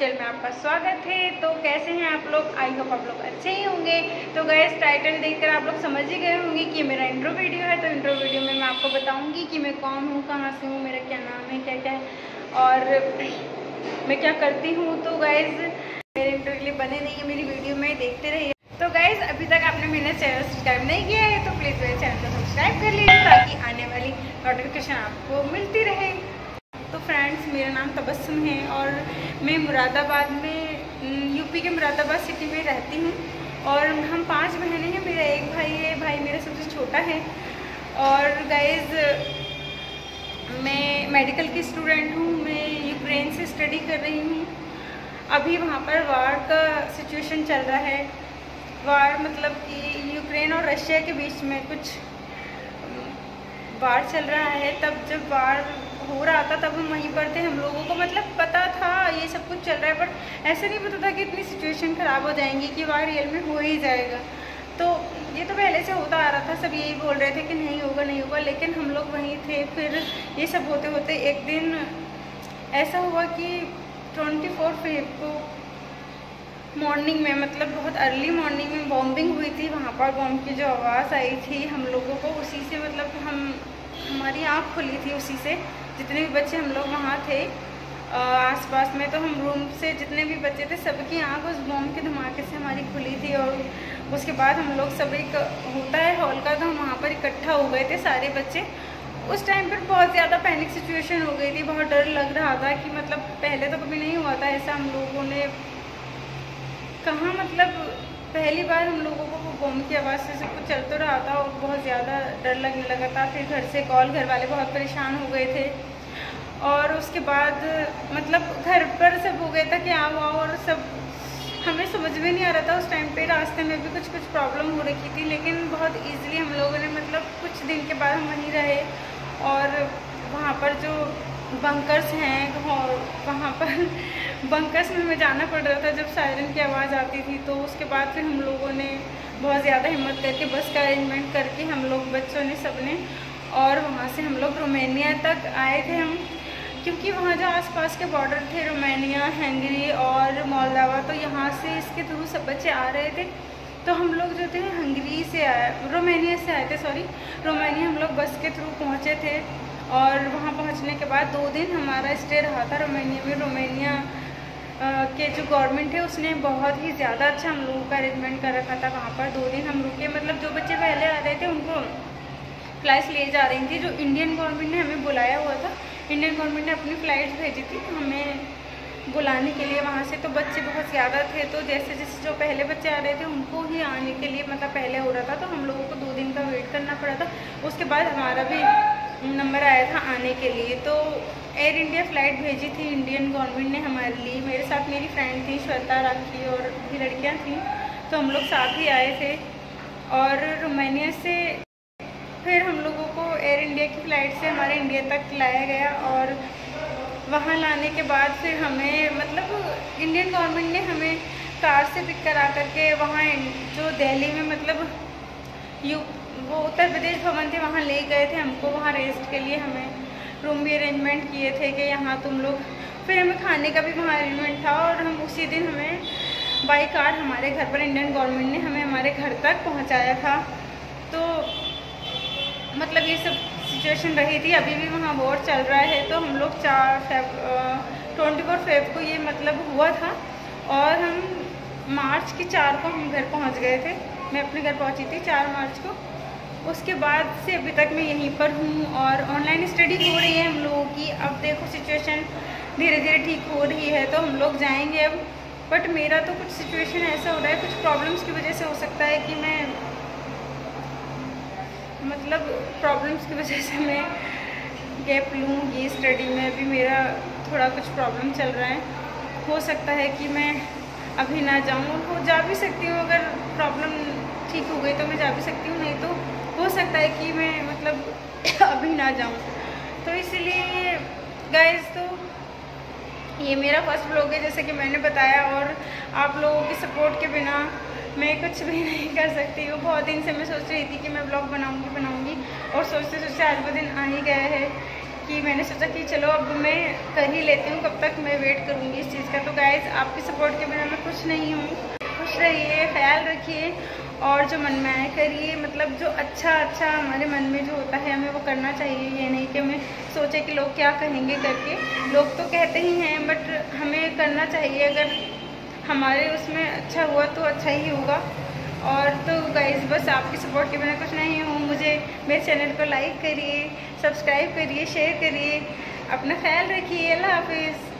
Official में आपका स्वागत है। तो कैसे हैं आप लोग? आई होप आप लोग अच्छे ही होंगे। तो गाइस, टाइटल देखकर आप लोग समझ ही गए होंगे कि मेरा इंट्रो वीडियो है। तो इंट्रो वीडियो में मैं आपको बताऊंगी कि मैं कौन हूँ, कहाँ से हूँ, मेरा क्या नाम है, क्या क्या है और मैं क्या करती हूँ। तो गाइस, मेरे इंट्रो के लिए बने नहीं है, मेरी वीडियो में देखते रहिए। तो गाइस, अभी तक आपने मेरा चैनल सब्सक्राइब नहीं किया है तो प्लीज़ मेरे चैनल को सब्सक्राइब कर लीजिए ताकि आने वाली नोटिफिकेशन आपको मिलती रहे। तो फ्रेंड्स, मेरा नाम तबस्सुम है और मैं मुरादाबाद में, यूपी के मुरादाबाद सिटी में रहती हूँ। और हम 5 बहनें हैं, मेरा एक भाई है, भाई मेरा सबसे छोटा है। और गाइस, मैं मेडिकल की स्टूडेंट हूँ, मैं यूक्रेन से स्टडी कर रही हूँ। अभी वहाँ पर वार का सिचुएशन चल रहा है। वार मतलब कि यूक्रेन और रशिया के बीच में कुछ वार चल रहा है। तब जब वार हो रहा था तब हम वहीं पर थे। हम लोगों को मतलब पता था ये सब कुछ चल रहा है, पर ऐसा नहीं पता था कि इतनी सिचुएशन ख़राब हो जाएंगी कि वार रियल में हो ही जाएगा। तो ये तो पहले से होता आ रहा था, सब यही बोल रहे थे कि नहीं होगा नहीं होगा, लेकिन हम लोग वहीं थे। फिर ये सब होते होते एक दिन ऐसा हुआ कि 24 फरवरी को मॉर्निंग में, मतलब बहुत अर्ली मॉर्निंग में बॉम्बिंग हुई थी। वहाँ पर बॉम्ब की जो आवाज़ आई थी हम लोगों को, उसी से मतलब हमारी आँख खुली थी। उसी से जितने भी बच्चे हम लोग वहाँ थे आसपास में, तो हम रूम से जितने भी बच्चे थे सबकी आँख उस बॉम्ब के धमाके से हमारी खुली थी। और उसके बाद हम लोग सब, एक होता है हॉल का, तो हम वहाँ पर इकट्ठा हो गए थे सारे बच्चे। उस टाइम पर बहुत ज़्यादा पैनिक सिचुएशन हो गई थी, बहुत डर लग रहा था कि मतलब पहले तो कभी नहीं हुआ था ऐसा। हम लोगों ने कहाँ, मतलब पहली बार हम लोगों को वो बॉम्ब की आवाज़ से सब कुछ चल तो रहा था और बहुत ज़्यादा डर लगने लगा था। फिर घर से कॉल, घर वाले बहुत परेशान हो गए थे। और उसके बाद मतलब घर पर सब हो गया था कि आओ आओ, और सब हमें समझ में नहीं आ रहा था उस टाइम पे। रास्ते में भी कुछ प्रॉब्लम हो रखी थी, लेकिन बहुत ईजिली हम लोगों ने, मतलब कुछ दिन के बाद हम वहीं रहे। और वहाँ पर जो बंकर्स हैं, और वहाँ पर बंकर्स में हमें जाना पड़ रहा था जब सायरन की आवाज़ आती थी। तो उसके बाद फिर हम लोगों ने बहुत ज़्यादा हिम्मत करके बस का अरेंजमेंट करके हम लोग बच्चों ने, सबने, और वहाँ से हम लोग रोमानिया तक आए थे हम, क्योंकि वहाँ जो आसपास के बॉर्डर थे, रोमानिया, हंगरी और मोल्दोवा, तो यहाँ से इसके थ्रू सब बच्चे आ रहे थे। तो हम लोग जो थे हंगरी से रोमानिया से आए थे, सॉरी, रोमानिया हम लोग बस के थ्रू पहुँचे थे। और वहाँ पहुँचने के बाद 2 दिन हमारा स्टे रहा था रोमानिया में। रोमानिया के जो गवर्नमेंट है उसने बहुत ही ज़्यादा अच्छा हम लोगों का अरेंजमेंट कर रखा था। वहाँ पर 2 दिन हम रुके, मतलब जो बच्चे पहले आ रहे थे उनको फ्लाइट्स ले जा रही थी, जो इंडियन गवर्नमेंट ने हमें बुलाया हुआ था। इंडियन गवर्नमेंट ने अपनी फ़्लाइट्स भेजी थी हमें बुलाने के लिए वहाँ से। तो बच्चे बहुत ज़्यादा थे, तो जैसे जैसे जो पहले बच्चे आ रहे थे उनको ही आने के लिए मतलब पहले हो रहा था, तो हम लोगों को 2 दिन का वेट करना पड़ा था। उसके बाद हमारा भी नंबर आया था आने के लिए। तो एयर इंडिया फ़्लाइट भेजी थी इंडियन गवर्नमेंट ने हमारे लिए। मेरे साथ मेरी फ्रेंड थी श्वेता, राखी और भी लड़कियाँ थीं, तो हम लोग साथ ही आए थे। और रोमानिया से फिर हम लोगों को एयर इंडिया की फ़्लाइट से हमारे इंडिया तक लाया गया। और वहाँ लाने के बाद फिर हमें, मतलब इंडियन गवर्नमेंट ने हमें कार से पिक करा करके वहाँ जो दिल्ली में, मतलब वो उत्तर प्रदेश भवन थे, वहाँ ले गए थे हमको। वहाँ रेस्ट के लिए हमें रूम भी अरेंजमेंट किए थे कि यहाँ तुम लोग, फिर हमें खाने का भी वहाँ अरेंजमेंट था। और हम उसी दिन, हमें बाई कार हमारे घर पर इंडियन गवर्नमेंट ने हमें हमारे घर तक पहुँचाया था। तो मतलब ये सब सिचुएशन रही थी। अभी भी वहाँ वॉर चल रहा है। तो हम लोग 24 फरवरी को ये मतलब हुआ था, और हम मार्च की 4 को हम घर पहुँच गए थे। मैं अपने घर पहुँची थी 4 मार्च को। उसके बाद से अभी तक मैं यहीं पर हूँ और ऑनलाइन स्टडी हो रही है हम लोगों की। अब देखो सिचुएशन धीरे धीरे ठीक हो रही है, तो हम लोग जाएंगे अब। बट मेरा तो कुछ सिचुएशन ऐसा हो रहा है, कुछ प्रॉब्लम्स की वजह से हो सकता है कि मैं, मतलब प्रॉब्लम्स की वजह से मैं गैप लूँगी स्टडी में। अभी मेरा थोड़ा कुछ प्रॉब्लम चल रहा है, हो सकता है कि मैं अभी ना जाऊँ। हो जा भी सकती हूँ, अगर प्रॉब्लम ठीक हो गई तो मैं जा भी सकती हूँ, नहीं तो हो सकता है कि मैं मतलब अभी ना जाऊँ। तो इसीलिए गाइस, तो ये मेरा फर्स्ट व्लॉग है जैसे कि मैंने बताया, और आप लोगों की सपोर्ट के बिना मैं कुछ भी नहीं कर सकती हूँ। बहुत दिन से मैं सोच रही थी कि मैं व्लॉग बनाऊँगी, और सोचते सोचते आज वो दिन आ ही गया है कि मैंने सोचा कि चलो अब मैं कर ही लेती हूँ, कब तक मैं वेट करूँगी इस चीज़ का। तो गाइज़ आपकी सपोर्ट के बिना मैं कुछ नहीं हूँ। खुश रहिए, ख्याल रखिए और जो मन में आए करिए। मतलब जो अच्छा हमारे मन में जो होता है हमें वो करना चाहिए। ये नहीं कि हमें सोचे कि लोग क्या कहेंगे करके। लोग तो कहते ही हैं बट हमें करना चाहिए। अगर हमारे उसमें अच्छा हुआ तो अच्छा ही होगा। और तो गाइज़ बस आपकी सपोर्ट के बिना कुछ नहीं हूँ। मुझे मेरे चैनल को लाइक करिए, सब्सक्राइब करिए, शेयर करिए। अपना ख्याल रखिए। अल्लाह हाफिज़।